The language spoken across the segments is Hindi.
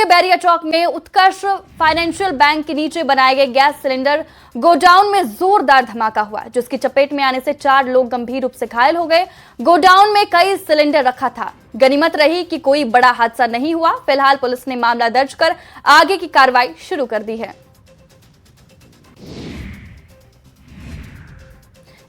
के बैरिया चौक में उत्कर्ष फाइनेंशियल बैंक के नीचे बनाए गए गैस सिलेंडर गोडाउन में जोरदार धमाका हुआ, जिसकी चपेट में आने से 4 लोग गंभीर रूप से घायल हो गए। गोडाउन में कई सिलेंडर रखा था। गनीमत रही कि कोई बड़ा हादसा नहीं हुआ। फिलहाल पुलिस ने मामला दर्ज कर आगे की कार्रवाई शुरू कर दी है।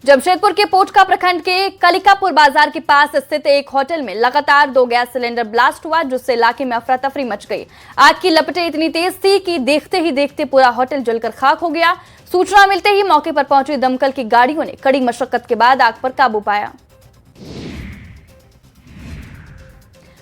जमशेदपुर के पोटका प्रखंड के कलिकापुर बाजार के पास स्थित एक होटल में लगातार 2 गैस सिलेंडर ब्लास्ट हुआ, जिससे इलाके में अफरा तफरी मच गई। आग की लपटें इतनी तेज थी कि देखते ही देखते पूरा होटल जलकर खाक हो गया। सूचना मिलते ही मौके पर पहुंची दमकल की गाड़ियों ने कड़ी मशक्कत के बाद आग पर काबू पाया।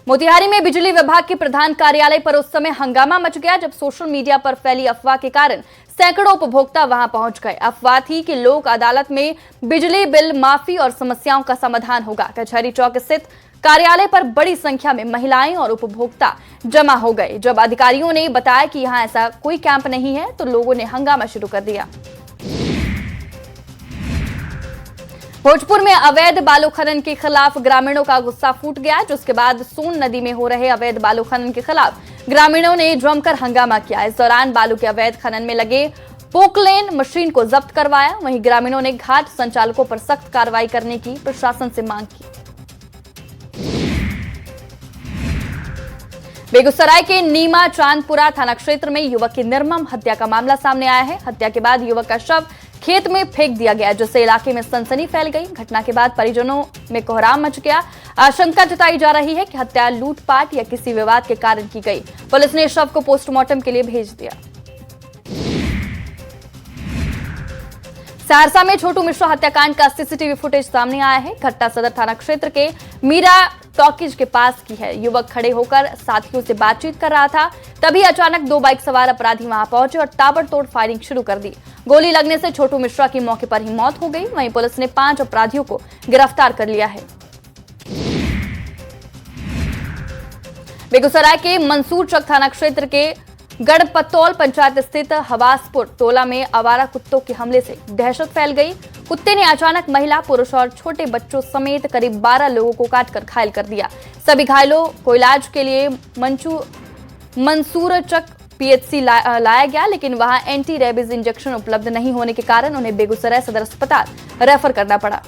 मोतिहारी में बिजली विभाग के प्रधान कार्यालय पर उस समय हंगामा मच गया, जब सोशल मीडिया पर फैली अफवाह के कारण सैकड़ों उपभोक्ता वहां पहुंच गए। अफवाह थी कि लोक अदालत में बिजली बिल माफी और समस्याओं का समाधान होगा। कचहरी चौक स्थित कार्यालय पर बड़ी संख्या में महिलाएं और उपभोक्ता जमा हो गए। जब अधिकारियों ने बताया कि यहां ऐसा कोई कैंप नहीं है, तो लोगों ने हंगामा शुरू कर दिया। भोजपुर में अवैध बालू खनन के खिलाफ ग्रामीणों का गुस्सा फूट गया, जिसके बाद सोन नदी में हो रहे अवैध बालू खनन के खिलाफ ग्रामीणों ने जमकर हंगामा किया। इस दौरान बालू के अवैध खनन में लगे पोकलेन मशीन को जब्त करवाया। वहीं ग्रामीणों ने घाट संचालकों पर सख्त कार्रवाई करने की प्रशासन से मांग की। बेगूसराय के नीमा चांदपुरा थाना क्षेत्र में युवक की निर्मम हत्या का मामला सामने आया है। हत्या के बाद युवक का शव खेत में फेंक दिया गया, जिससे इलाके में सनसनी फैल गई। घटना के बाद परिजनों में कोहराम मच गया। आशंका जताई जा रही है कि हत्या लूटपाट या किसी विवाद के कारण की गई। पुलिस ने शव को पोस्टमार्टम के लिए भेज दिया। सहरसा में छोटू मिश्रा हत्याकांड का सीसीटीवी फुटेज सामने आया है। घटना सदर थाना क्षेत्र के मीरा टॉकीज के पास की है। युवक खड़े होकर साथियों से बातचीत कर रहा था, तभी अचानक 2 बाइक सवार अपराधी वहां पहुंचे और ताबड़तोड़ फायरिंग शुरू कर दी। गोली लगने से छोटू मिश्रा की मौके पर ही मौत हो गई। वहीं पुलिस ने 5 अपराधियों को गिरफ्तार कर लिया है। बेगूसराय के मंसूरचक थाना क्षेत्र के गढ़पतौल पंचायत स्थित हवासपुर टोला में आवारा कुत्तों के हमले से दहशत फैल गई। कुत्ते ने अचानक महिला, पुरुष और छोटे बच्चों समेत करीब 12 लोगों को काटकर घायल कर दिया। सभी घायलों को इलाज के लिए मंसूरचक पीएचसी लाया गया, लेकिन वहां एंटी रेबीज इंजेक्शन उपलब्ध नहीं होने के कारण उन्हें बेगूसराय सदर अस्पताल रेफर करना पड़ा।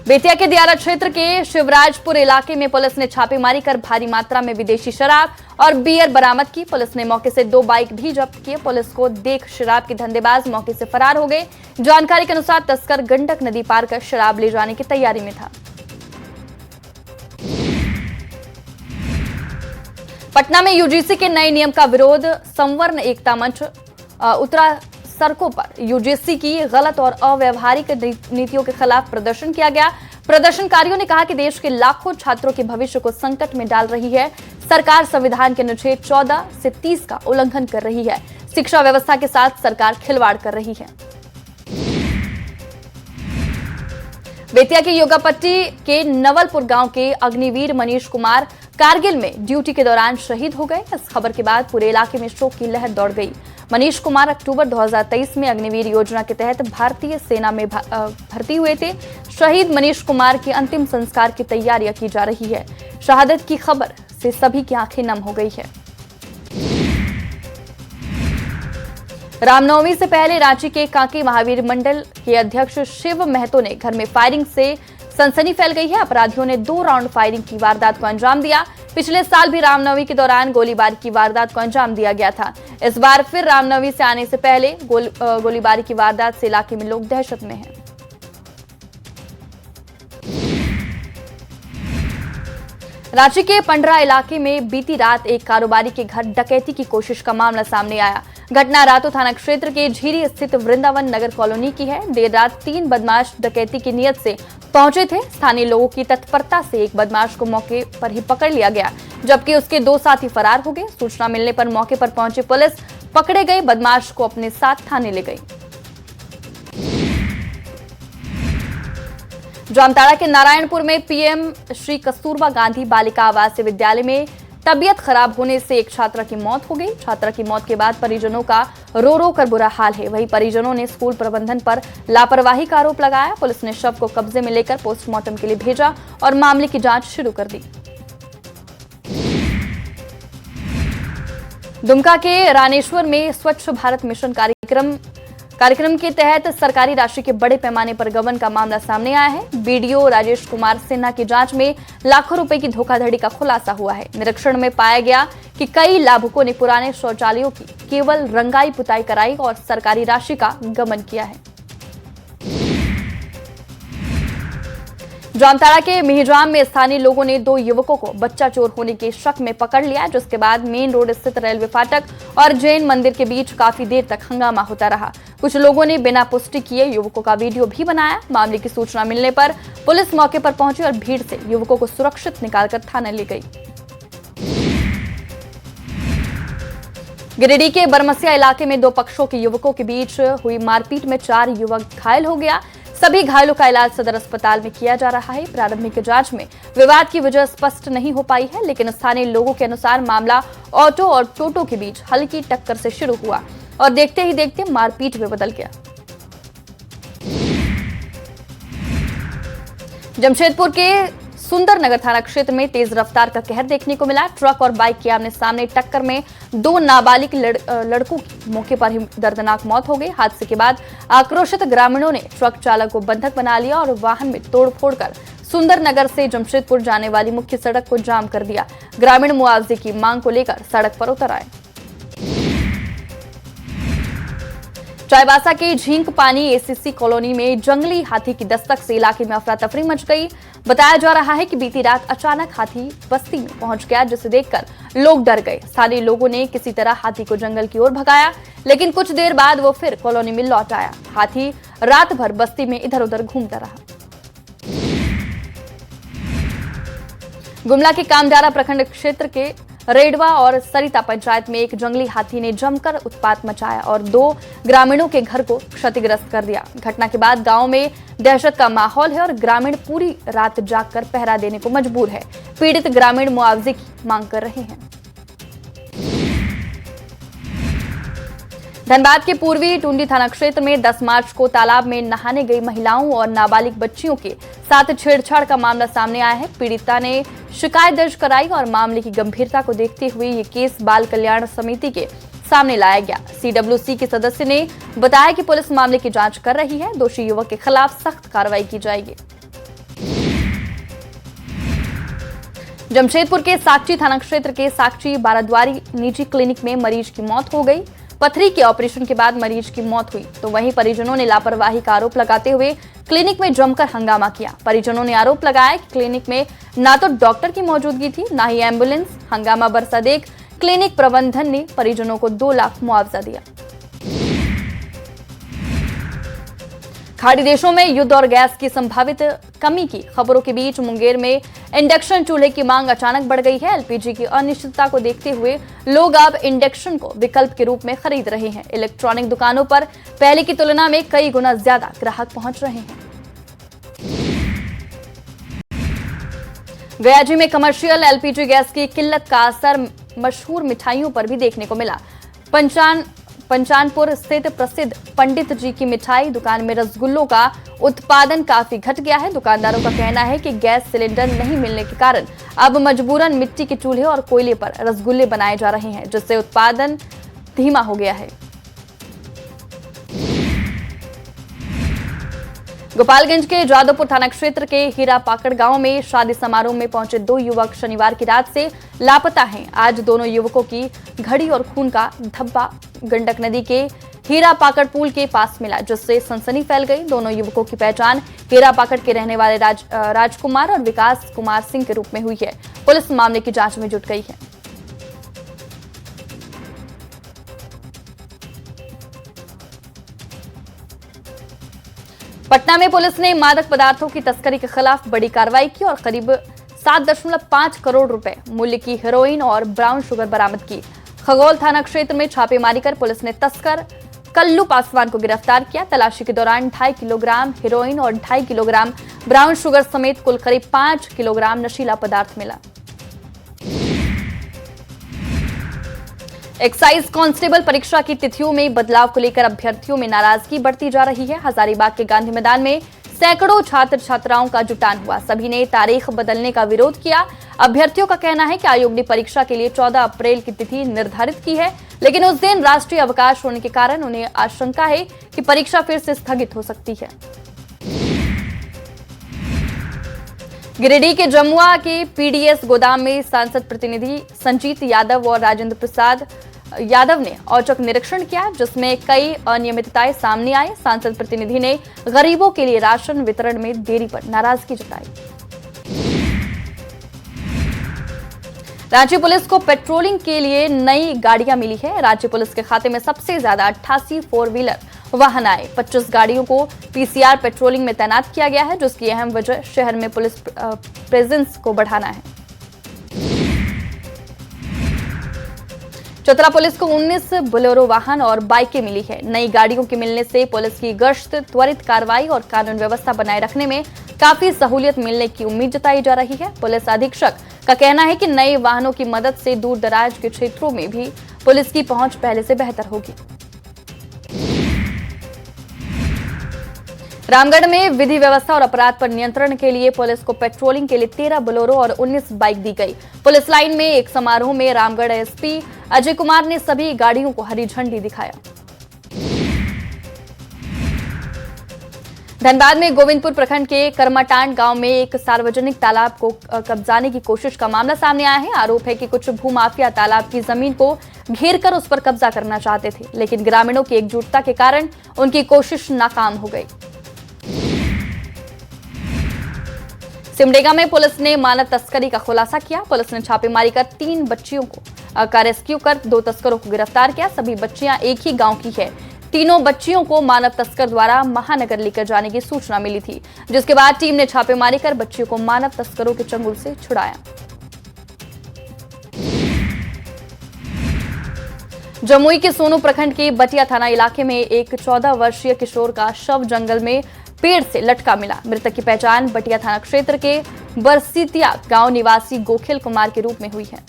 बेतिया के दियारा क्षेत्र के शिवराजपुर इलाके में पुलिस ने छापेमारी कर भारी मात्रा में विदेशी शराब और बियर बरामद की। पुलिस ने मौके से 2 बाइक भी जब्त किए। पुलिस को देख शराब के धंधेबाज मौके से फरार हो गए। जानकारी के अनुसार तस्कर गंडक नदी पार कर शराब ले जाने की तैयारी में था। पटना में यूजीसी के नए नियम का विरोध संवर्ण एकता मंच उतरा सड़कों पर। यूजीसी की गलत और अव्यवहारिक नीतियों के खिलाफ प्रदर्शन किया गया। प्रदर्शनकारियों ने कहा कि देश के लाखों छात्रों के भविष्य को संकट में डाल रही है। सरकार संविधान के अनुच्छेद 14 से 30 का उल्लंघन कर रही है। शिक्षा व्यवस्था के साथ सरकार खिलवाड़ कर रही है। बेतिया के योगापट्टी के नवलपुर गांव के अग्निवीर मनीष कुमार कारगिल में ड्यूटी के दौरान शहीद हो गए। इस खबर के बाद पूरे इलाके में शोक की लहर दौड़ गई। मनीष कुमार अक्टूबर 2023 में अग्निवीर योजना के तहत भारतीय सेना में भर्ती हुए थे। शहीद मनीष कुमार के अंतिम संस्कार की तैयारियां की जा रही है। शहादत की खबर से सभी की आंखें नम हो गई है। रामनवमी से पहले रांची के कांके महावीर मंडल के अध्यक्ष शिव महतो ने घर में फायरिंग से सनसनी फैल गई है। अपराधियों ने 2 राउंड फायरिंग की वारदात को अंजाम दिया। पिछले साल भी रामनवमी के दौरान गोलीबारी की वारदात को अंजाम दिया गया था। इस बार फिर रामनवमी से आने से पहले गोलीबारी की वारदात से इलाके में लोग दहशत में हैं। रांची के पंडरा इलाके में बीती रात एक कारोबारी के घर डकैती की कोशिश का मामला सामने आया। घटना रातो थाना क्षेत्र के झीरी स्थित वृंदावन नगर कॉलोनी की है। देर रात 3 बदमाश डकैती की नियत से पहुंचे थे। स्थानीय लोगों की तत्परता से एक बदमाश को मौके पर ही पकड़ लिया गया, जबकि उसके 2 साथी फरार हो गए। सूचना मिलने पर मौके पर पहुंची पुलिस पकड़े गए बदमाश को अपने साथ थाने ले गई। जामताड़ा के नारायणपुर में पीएम श्री कस्तूरबा गांधी बालिका आवासीय विद्यालय में तबीयत खराब होने से एक छात्रा की मौत हो गई। छात्रा की मौत के बाद परिजनों का रो रो कर बुरा हाल है। वहीं परिजनों ने स्कूल प्रबंधन पर लापरवाही का आरोप लगाया। पुलिस ने शव को कब्जे में लेकर पोस्टमार्टम के लिए भेजा और मामले की जांच शुरू कर दी। दुमका के रानेश्वर में स्वच्छ भारत मिशन कार्यक्रम के तहत सरकारी राशि के बड़े पैमाने पर गबन का मामला सामने आया है। बीडीओ राजेश कुमार सिन्हा की जांच में लाखों रुपए की धोखाधड़ी का खुलासा हुआ है। निरीक्षण में पाया गया कि कई लाभुकों ने पुराने शौचालयों की केवल रंगाई पुताई कराई और सरकारी राशि का गबन किया है। जामताड़ा के मिहिजाम में स्थानीय लोगों ने 2 युवकों को बच्चा चोर होने के शक में पकड़ लिया, जिसके बाद मेन रोड स्थित रेलवे फाटक और जैन मंदिर के बीच काफी देर तक हंगामा होता रहा। कुछ लोगों ने बिना पुष्टि किए युवकों का वीडियो भी बनाया। मामले की सूचना मिलने पर पुलिस मौके पर पहुंची और भीड़ से युवकों को सुरक्षित निकालकर थाने ले गई। गिरिडीह के बरमसिया इलाके में 2 पक्षों के युवकों के बीच हुई मारपीट में 4 युवक घायल हो गया। सभी घायलों का इलाज सदर अस्पताल में किया जा रहा है। प्रारंभिक जांच में विवाद की वजह स्पष्ट नहीं हो पाई है, लेकिन स्थानीय लोगों के अनुसार मामला ऑटो और टोटो के बीच हल्की टक्कर से शुरू हुआ और देखते ही देखते मारपीट में बदल गया। जमशेदपुर के सुंदरनगर थाना क्षेत्र में तेज रफ्तार का कहर देखने को मिला। ट्रक और बाइक की आमने सामने टक्कर में 2 नाबालिग लड़कों की मौके पर ही दर्दनाक मौत हो गई। हादसे के बाद आक्रोशित ग्रामीणों ने ट्रक चालक को बंधक बना लिया और वाहन में तोड़फोड़ कर सुंदरनगर से जमशेदपुर जाने वाली मुख्य सड़क को जाम कर दिया। ग्रामीण मुआवजे की मांग को लेकर सड़क पर उतर आए। चाईबासा के झींक पानी एसीसी कॉलोनी में जंगली हाथी की दस्तक से इलाके में अफरा तफरी मच गई। बताया जा रहा है कि बीती रात अचानक हाथी बस्ती में पहुंच गया, जिसे देखकर लोग डर गए। स्थानीय लोगों ने किसी तरह हाथी को जंगल की ओर भगाया, लेकिन कुछ देर बाद वो फिर कॉलोनी में लौट आया। हाथी रात भर बस्ती में इधर उधर घूमता रहा। गुमला के कामजारा प्रखंड क्षेत्र के रेडवा और सरिता पंचायत में एक जंगली हाथी ने जमकर उत्पात मचाया और 2 ग्रामीणों के घर को क्षतिग्रस्त कर दिया। घटना के बाद गांव में दहशत का माहौल है और ग्रामीण पूरी रात जागकर पहरा देने को मजबूर है। पीड़ित ग्रामीण मुआवजे की मांग कर रहे हैं। धनबाद के पूर्वी टुंडी थाना क्षेत्र में 10 मार्च को तालाब में नहाने गई महिलाओं और नाबालिग बच्चियों के साथ छेड़छाड़ का मामला सामने आया है। पीड़िता ने शिकायत दर्ज कराई और मामले की गंभीरता को देखते हुए ये केस बाल कल्याण समिति के सामने लाया गया। सीडब्ल्यूसी के सदस्य ने बताया कि पुलिस मामले की जांच कर रही है। दोषी युवक के खिलाफ सख्त कार्रवाई की जाएगी। जमशेदपुर के साकची थाना क्षेत्र के साकची बाराद्वारी निजी क्लिनिक में मरीज की मौत हो गई। पथरी के ऑपरेशन के बाद मरीज की मौत हुई, तो वहीं परिजनों ने लापरवाही का आरोप लगाते हुए क्लिनिक में जमकर हंगामा किया। परिजनों ने आरोप लगाया कि क्लिनिक में ना तो डॉक्टर की मौजूदगी थी, ना ही एम्बुलेंस। हंगामा बरसा देख क्लिनिक प्रबंधन ने परिजनों को 2 लाख मुआवजा दिया। खाड़ी देशों में युद्ध और गैस की संभावित कमी की खबरों के बीच मुंगेर में इंडक्शन चूल्हे की मांग अचानक बढ़ गई है। एलपीजी की अनिश्चितता को देखते हुए लोग अब इंडक्शन को विकल्प के रूप में खरीद रहे हैं। इलेक्ट्रॉनिक दुकानों पर पहले की तुलना में कई गुना ज्यादा ग्राहक पहुंच रहे हैं। गयाजी में कमर्शियल एलपीजी गैस की किल्लत का असर मशहूर मिठाइयों पर भी देखने को मिला। पंचानपुर स्थित प्रसिद्ध पंडित जी की मिठाई दुकान में रसगुल्लों का उत्पादन काफी घट गया है। दुकानदारों का कहना है कि गैस सिलेंडर नहीं मिलने के कारण अब मजबूरन मिट्टी के चूल्हे और कोयले पर रसगुल्ले बनाए जा रहे हैं, जिससे उत्पादन धीमा हो गया है। गोपालगंज के जादवपुर थाना क्षेत्र के हीरा पाकड़ गांव में शादी समारोह में पहुंचे 2 युवक शनिवार की रात से लापता हैं। आज दोनों युवकों की घड़ी और खून का धब्बा गंडक नदी के हीरा पाकड़ पुल के पास मिला, जिससे सनसनी फैल गई। दोनों युवकों की पहचान हीरा पाकड़ के रहने वाले राजकुमार और विकास कुमार सिंह के रूप में हुई है। पुलिस मामले की जांच में जुट गई है। पटना में पुलिस ने मादक पदार्थों की तस्करी के खिलाफ बड़ी कार्रवाई की और करीब 7.5 करोड़ रुपए मूल्य की हेरोइन और ब्राउन शुगर बरामद की। खगौल थाना क्षेत्र में छापेमारी कर पुलिस ने तस्कर कल्लू पासवान को गिरफ्तार किया। तलाशी के दौरान 2.5 किलोग्राम हेरोइन और 2.5 किलोग्राम ब्राउन शुगर समेत कुल करीब 5 किलोग्राम नशीला पदार्थ मिला। एक्साइज कांस्टेबल परीक्षा की तिथियों में बदलाव को लेकर अभ्यर्थियों में नाराजगी बढ़ती जा रही है। हजारीबाग के गांधी मैदान में सैकड़ों छात्र छात्राओं का जुटान हुआ। सभी ने तारीख बदलने का विरोध किया। अभ्यर्थियों का कहना है कि आयोग ने परीक्षा के लिए 14 अप्रैल की तिथि निर्धारित की है, लेकिन उस दिन राष्ट्रीय अवकाश होने के कारण उन्हें आशंका है कि परीक्षा फिर से स्थगित हो सकती है। गिरिडीह के जमुआ के पीडीएस गोदाम में सांसद प्रतिनिधि संजीत यादव और राजेंद्र प्रसाद यादव ने औचक निरीक्षण किया, जिसमें कई अनियमितताएं सामने आए। सांसद प्रतिनिधि ने गरीबों के लिए राशन वितरण में देरी पर नाराजगी जताई। राज्य पुलिस को पेट्रोलिंग के लिए नई गाड़ियां मिली है। राज्य पुलिस के खाते में सबसे ज्यादा 88 फोर व्हीलर वाहन आए। 25 गाड़ियों को पीसीआर पेट्रोलिंग में तैनात किया गया है, जिसकी अहम वजह शहर में पुलिस प्रेजेंस को बढ़ाना है। चतरा पुलिस को 19 बोलेरो वाहन और बाइकें मिली है। नई गाड़ियों के मिलने से पुलिस की गश्त, त्वरित कार्रवाई और कानून व्यवस्था बनाए रखने में काफी सहूलियत मिलने की उम्मीद जताई जा रही है। पुलिस अधीक्षक का कहना है कि नए वाहनों की मदद से दूर दराज के क्षेत्रों में भी पुलिस की पहुंच पहले से बेहतर होगी। रामगढ़ में विधि व्यवस्था और अपराध पर नियंत्रण के लिए पुलिस को पेट्रोलिंग के लिए 13 बोलेरो और 19 बाइक दी गई। पुलिस लाइन में एक समारोह में रामगढ़ एसपी अजय कुमार ने सभी गाड़ियों को हरी झंडी दिखाया। धनबाद में गोविंदपुर प्रखंड के करमाटांड गांव में एक सार्वजनिक तालाब को कब्जाने की कोशिश का मामला सामने आया है। आरोप है कि कुछ भूमाफिया तालाब की जमीन को घेर कर उस पर कब्जा करना चाहते थे, लेकिन ग्रामीणों की एकजुटता के कारण उनकी कोशिश नाकाम हो गई। सिमडेगा में पुलिस ने मानव तस्करी का खुलासा किया। पुलिस ने छापेमारी कर 3 बच्चियों का रेस्क्यू कर 2 तस्करों को गिरफ्तार किया। सभी बच्चियां एक ही गांव की है। तीनों बच्चियों को मानव तस्कर द्वारा महानगर लेकर जाने की सूचना मिली थी, जिसके बाद टीम ने छापेमारी कर बच्चियों को मानव तस्करों के चंगुल से छुड़ाया। जमुई के सोनू प्रखंड के बटिया थाना इलाके में एक 14 वर्षीय किशोर का शव जंगल में पेड़ से लटका मिला। मृतक की पहचान बटिया थाना क्षेत्र के बरसीतिया गांव निवासी गोखेल कुमार के रूप में हुई है।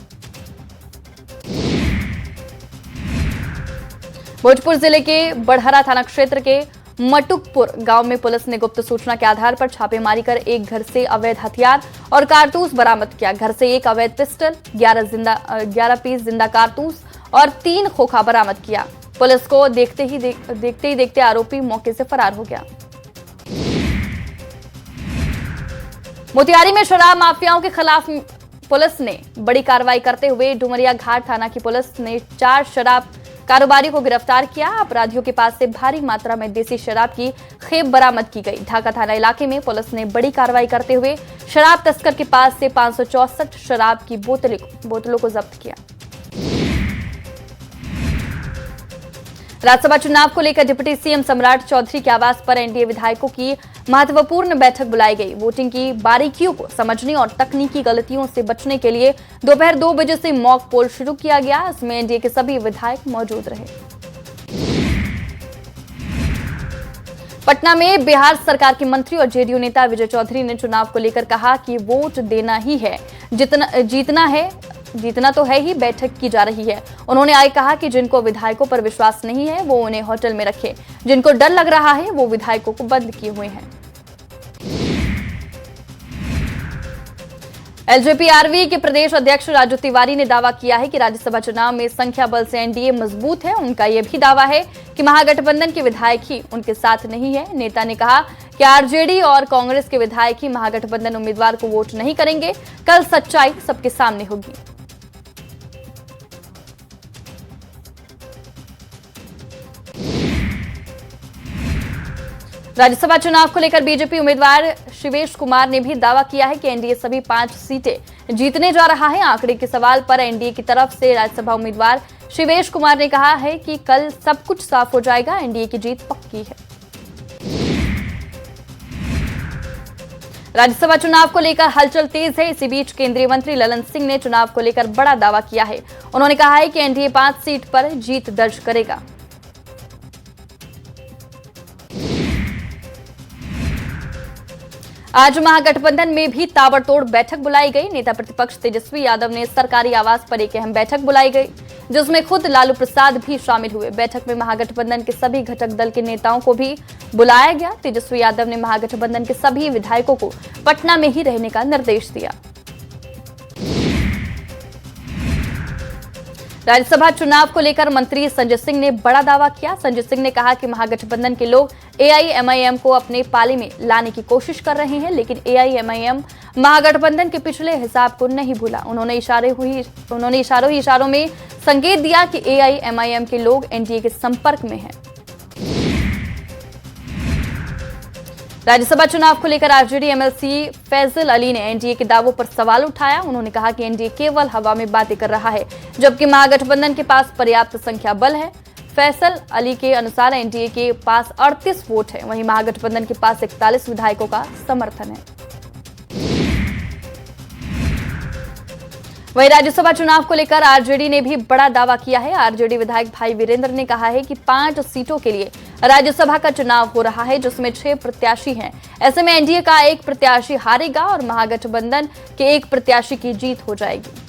भोजपुर जिले के बड़हरा थाना क्षेत्र के मटुकपुर गांव में पुलिस ने गुप्त सूचना के आधार पर छापेमारी कर एक घर से अवैध हथियार और कारतूस बरामद किया। घर से एक अवैध पिस्टल, 11 पीस जिंदा कारतूस और 3 खोखा बरामद किया। पुलिस को देखते ही आरोपी मौके से फरार हो गया। मोतिहारी में शराब माफियाओं के खिलाफ पुलिस ने बड़ी कार्रवाई करते हुए डुमरिया घाट थाना की पुलिस ने 4 शराब कारोबारी को गिरफ्तार किया। अपराधियों के पास से भारी मात्रा में देसी शराब की खेप बरामद की गई। ढाका थाना इलाके में पुलिस ने बड़ी कार्रवाई करते हुए शराब तस्कर के पास से 564 शराब की बोतलों को जब्त किया। राज्यसभा चुनाव को लेकर डिप्टी सीएम सम्राट चौधरी के आवास पर एनडीए विधायकों की महत्वपूर्ण बैठक बुलाई गई। वोटिंग की बारीकियों को समझने और तकनीकी गलतियों से बचने के लिए दोपहर 2 बजे से मॉक पोल शुरू किया गया। इसमें एनडीए के सभी विधायक मौजूद रहे। पटना में बिहार सरकार के मंत्री और जेडीयू नेता विजय चौधरी ने चुनाव को लेकर कहा कि वोट देना ही है, जीतना तो है ही, बैठक की जा रही है। उन्होंने आगे कहा कि जिनको विधायकों पर विश्वास नहीं है वो उन्हें होटल में रखे, जिनको डर लग रहा है वो विधायकों को बंद किए हुए हैं। एलजेपीआरवी के प्रदेश अध्यक्ष राजू तिवारी ने दावा किया है कि राज्यसभा चुनाव में संख्या बल से एनडीए मजबूत है। उनका यह भी दावा है कि महागठबंधन के विधायक ही उनके साथ नहीं है। नेता ने कहा कि आरजेडी और कांग्रेस के विधायक ही महागठबंधन उम्मीदवार को वोट नहीं करेंगे। कल सच्चाई सबके सामने होगी। राज्यसभा चुनाव को लेकर बीजेपी उम्मीदवार शिवेश कुमार ने भी दावा किया है कि एनडीए सभी 5 सीटें जीतने जा रहा है। आंकड़े के सवाल पर एनडीए की तरफ से राज्यसभा उम्मीदवार शिवेश कुमार ने कहा है कि कल सब कुछ साफ हो जाएगा, एनडीए की जीत पक्की है। राज्यसभा चुनाव को लेकर हलचल तेज है। इसी बीच केंद्रीय मंत्री ललन सिंह ने चुनाव को लेकर बड़ा दावा किया है। उन्होंने कहा है कि एनडीए 5 सीट पर जीत दर्ज करेगा। आज महागठबंधन में भी ताबड़तोड़ बैठक बुलाई गई। नेता प्रतिपक्ष तेजस्वी यादव ने सरकारी आवास पर एक अहम बैठक बुलाई गई, जिसमें खुद लालू प्रसाद भी शामिल हुए। बैठक में महागठबंधन के सभी घटक दल के नेताओं को भी बुलाया गया। तेजस्वी यादव ने महागठबंधन के सभी विधायकों को पटना में ही रहने का निर्देश दिया। राज्यसभा चुनाव को लेकर मंत्री संजय सिंह ने बड़ा दावा किया। संजय सिंह ने कहा कि महागठबंधन के लोग एआईएमआईएम को अपने पाले में लाने की कोशिश कर रहे हैं, लेकिन एआईएमआईएम महागठबंधन के पिछले हिसाब को नहीं भूला। उन्होंने इशारों में संकेत दिया कि एआईएमआईएम के लोग एनडीए के संपर्क में हैं। राज्यसभा चुनाव को लेकर आरजेडी एमएलसी फैजल अली ने एनडीए के दावों पर सवाल उठाया। उन्होंने कहा कि एनडीए केवल हवा में बातें कर रहा है, जबकि महागठबंधन के पास पर्याप्त संख्या बल है। फैसल अली के अनुसार एनडीए के पास 38 वोट है, वहीं महागठबंधन के पास 41 विधायकों का समर्थन है। वहीं राज्यसभा चुनाव को लेकर आरजेडी ने भी बड़ा दावा किया है। आरजेडी विधायक भाई वीरेंद्र ने कहा है कि 5 सीटों के लिए राज्यसभा का चुनाव हो रहा है, जिसमें 6 प्रत्याशी हैं। ऐसे में एनडीए का एक प्रत्याशी हारेगा और महागठबंधन के एक प्रत्याशी की जीत हो जाएगी।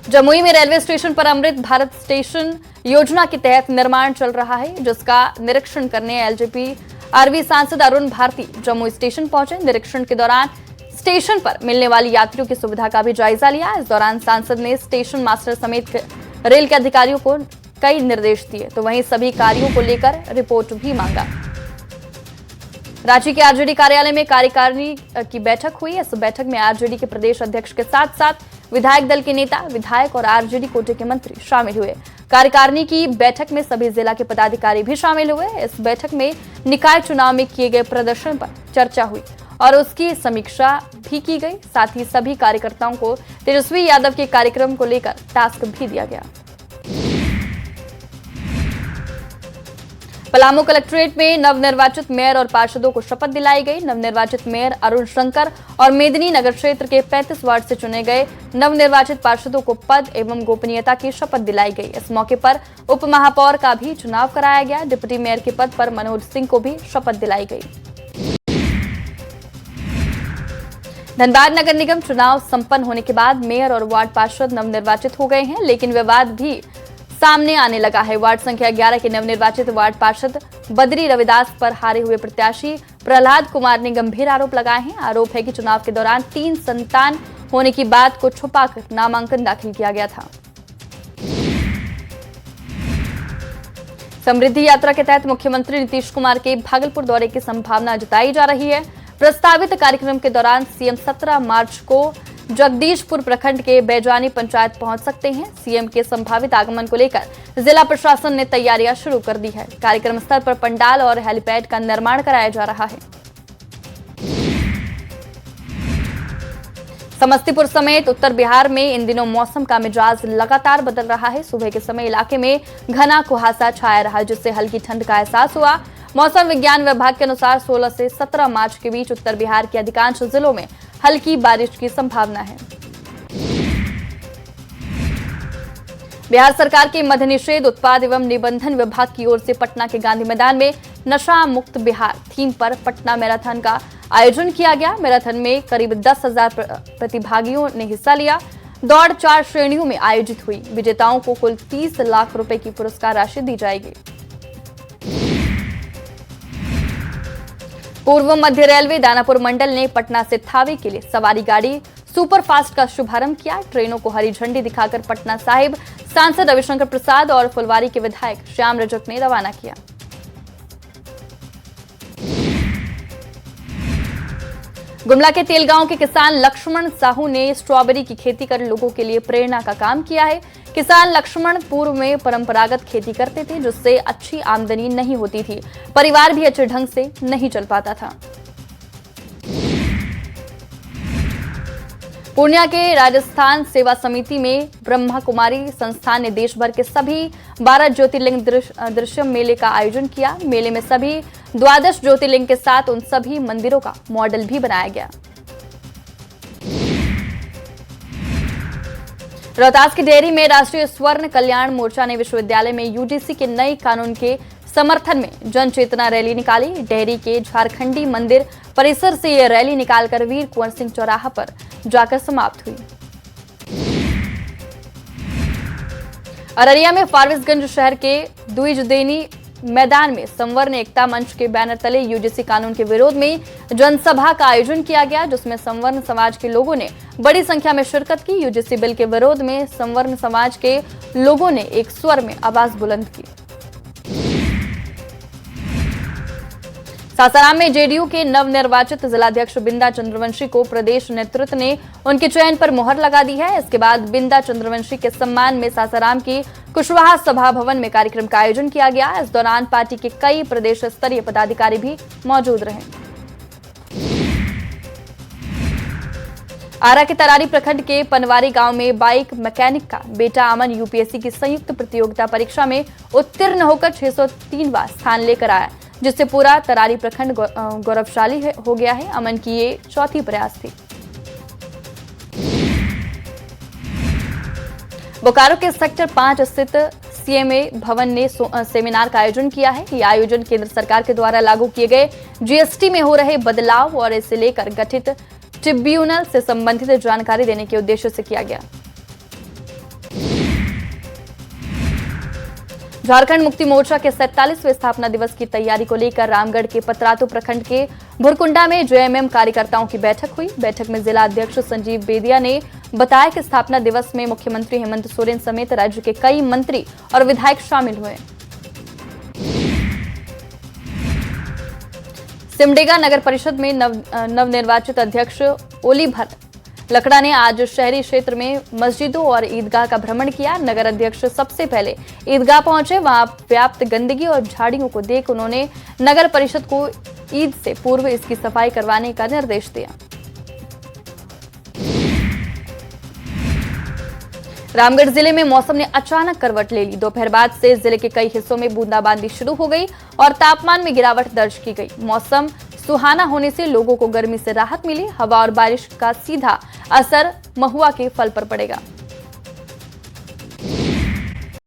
जमुई में रेलवे स्टेशन पर अमृत भारत स्टेशन योजना के तहत निर्माण चल रहा है, जिसका निरीक्षण करने एलजेपी आरवी सांसद अरुण भारती जमुई स्टेशन पहुंचे। निरीक्षण के दौरान स्टेशन पर मिलने वाली यात्रियों की सुविधा का भी जायजा लिया। इस दौरान सांसद ने स्टेशन मास्टर समेत रेल के अधिकारियों को कई निर्देश दिए, तो वहीं सभी कार्यों को लेकर रिपोर्ट भी मांगा। रांची के आरजेडी कार्यालय में कार्यकारिणी की बैठक हुई। इस बैठक में आरजेडी के प्रदेश अध्यक्ष के साथ साथ विधायक दल के नेता, विधायक और आरजेडी कोटे के मंत्री शामिल हुए। कार्यकारिणी की बैठक में सभी जिला के पदाधिकारी भी शामिल हुए। इस बैठक में निकाय चुनाव में किए गए प्रदर्शन पर चर्चा हुई और उसकी समीक्षा भी की गई। साथ ही सभी कार्यकर्ताओं को तेजस्वी यादव के कार्यक्रम को लेकर टास्क भी दिया गया। पलामू कलेक्ट्रेट में नवनिर्वाचित मेयर और पार्षदों को शपथ दिलाई गई। नवनिर्वाचित मेयर अरुण शंकर और मेदिनी नगर क्षेत्र के 35 वार्ड से चुने गए नवनिर्वाचित पार्षदों को पद एवं गोपनीयता की शपथ दिलाई गई। इस मौके पर उप महापौर का भी चुनाव कराया गया। डिप्टी मेयर के पद पर मनोज सिंह को भी शपथ दिलाई गई। धनबाद नगर निगम चुनाव संपन्न होने के बाद मेयर और वार्ड पार्षद नवनिर्वाचित हो गए हैं, लेकिन विवाद भी सामने आने लगा है। वार्ड संख्या 11 के नवनिर्वाचित वार्ड पार्षद बद्री रविदास पर हारे हुए प्रत्याशी प्रहलाद कुमार ने गंभीर आरोप लगाए हैं। आरोप है कि चुनाव के दौरान 3 संतान होने की बात को छुपाकर नामांकन दाखिल किया गया था। समृद्धि यात्रा के तहत मुख्यमंत्री नीतीश कुमार के भागलपुर दौरे की संभावना जताई जा रही है। प्रस्तावित कार्यक्रम के दौरान सीएम 17 मार्च को जगदीशपुर प्रखंड के बैजानी पंचायत पहुंच सकते हैं। सीएम के संभावित आगमन को लेकर जिला प्रशासन ने तैयारियां शुरू कर दी है। कार्यक्रम स्थल पर पंडाल और हेलीपैड का निर्माण कराया जा रहा है। समस्तीपुर समेत उत्तर बिहार में इन दिनों मौसम का मिजाज लगातार बदल रहा है। सुबह के समय इलाके में घना कुहासा छाया रहा, जिससे हल्की ठंड का एहसास हुआ। मौसम विज्ञान विभाग के अनुसार 16 से 17 मार्च के बीच उत्तर बिहार के अधिकांश जिलों में हल्की बारिश की संभावना है। बिहार सरकार के मद्य निषेध उत्पाद एवं निबंधन विभाग की ओर से पटना के गांधी मैदान में नशा मुक्त बिहार थीम पर पटना मैराथन का आयोजन किया गया। मैराथन में करीब 10,000 प्रतिभागियों ने हिस्सा लिया। दौड़ 4 श्रेणियों में आयोजित हुई। विजेताओं को कुल 30 लाख रुपए की पुरस्कार राशि दी जाएगी। पूर्व मध्य रेलवे दानापुर मंडल ने पटना से थावे के लिए सवारी गाड़ी सुपरफास्ट का शुभारंभ किया। ट्रेनों को हरी झंडी दिखाकर पटना साहिब सांसद रविशंकर प्रसाद और फुलवारी के विधायक श्याम रजक ने रवाना किया। गुमला के तेलगांव के किसान लक्ष्मण साहू ने स्ट्रॉबेरी की खेती कर लोगों के लिए प्रेरणा का काम किया है। किसान लक्ष्मण पूर्व में परंपरागत खेती करते थे, जिससे अच्छी आमदनी नहीं होती थी। परिवार भी अच्छे ढंग से नहीं चल पाता था। पूर्णिया के राजस्थान सेवा समिति में ब्रह्मा कुमारी संस्थान ने देश भर के सभी 12 ज्योतिर्लिंग दृश्य मेले का आयोजन किया। मेले में सभी 12 ज्योतिर्लिंग के साथ उन सभी मंदिरों का मॉडल भी बनाया गया। रोहतास की डेयरी में राष्ट्रीय स्वर्ण कल्याण मोर्चा ने विश्वविद्यालय में यूजीसी के नए कानून के समर्थन में जन चेतना रैली निकाली। डेहरी के झारखंडी मंदिर परिसर से यह रैली निकालकर वीर कुंवर सिंह चौराहा पर जाकर समाप्त हुई। अररिया में फारबिसगंज शहर के द्विजदेनी मैदान में संवर्ण एकता मंच के बैनर तले यूजीसी कानून के विरोध में जनसभा का आयोजन किया गया, जिसमें संवर्ण समाज के लोगों ने बड़ी संख्या में शिरकत की। यूजीसी बिल के विरोध में संवर्ण समाज के लोगों ने एक स्वर में आवाज बुलंद की। सासाराम में जेडीयू के नवनिर्वाचित जिलाध्यक्ष बिंदा चंद्रवंशी को प्रदेश नेतृत्व ने उनके चयन पर मुहर लगा दी है। इसके बाद बिंदा चंद्रवंशी के सम्मान में सासाराम की कुशवाहा सभा भवन में कार्यक्रम का आयोजन किया गया। इस दौरान पार्टी के कई प्रदेश स्तरीय पदाधिकारी भी मौजूद रहे। आरा के तरारी प्रखंड के पनवारी गांव में बाइक मैकेनिक का बेटा अमन यूपीएससी की संयुक्त प्रतियोगिता परीक्षा में उत्तीर्ण होकर 603वां स्थान लेकर आया, जिससे पूरा तरारी प्रखंड गौरवशाली हो गया है। अमन की ये चौथी प्रयास थी। बोकारो के सेक्टर 5 स्थित सीएमए भवन ने सेमिनार का आयोजन किया है। यह आयोजन केंद्र सरकार के द्वारा लागू किए गए जीएसटी में हो रहे बदलाव और इसे लेकर गठित ट्रिब्यूनल से संबंधित जानकारी देने के उद्देश्य से किया गया। झारखंड मुक्ति मोर्चा के 47वें स्थापना दिवस की तैयारी को लेकर रामगढ़ के पतरातू प्रखंड के भुरकुंडा में जेएमएम कार्यकर्ताओं की बैठक हुई। बैठक में जिला अध्यक्ष संजीव बेदिया ने बताया कि स्थापना दिवस में मुख्यमंत्री हेमंत सोरेन समेत राज्य के कई मंत्री और विधायक शामिल हुए। सिमडेगा नगर परिषद में नवनिर्वाचित अध्यक्ष ओलीभर लकड़ा ने आज शहरी क्षेत्र में मस्जिदों और ईदगाह का भ्रमण किया। नगर अध्यक्ष सबसे पहले ईदगाह पहुंचे। वहां व्याप्त गंदगी और झाड़ियों को देख उन्होंने नगर परिषद को ईद से पूर्व इसकी सफाई करवाने का निर्देश दिया। रामगढ़ जिले में मौसम ने अचानक करवट ले ली। दोपहर बाद से जिले के कई हिस्सों में बूंदाबांदी शुरू हो गई और तापमान में गिरावट दर्ज की गई। मौसम सुहाना होने से लोगों को गर्मी से राहत मिली। हवा और बारिश का सीधा असर महुआ के फल पर पड़ेगा।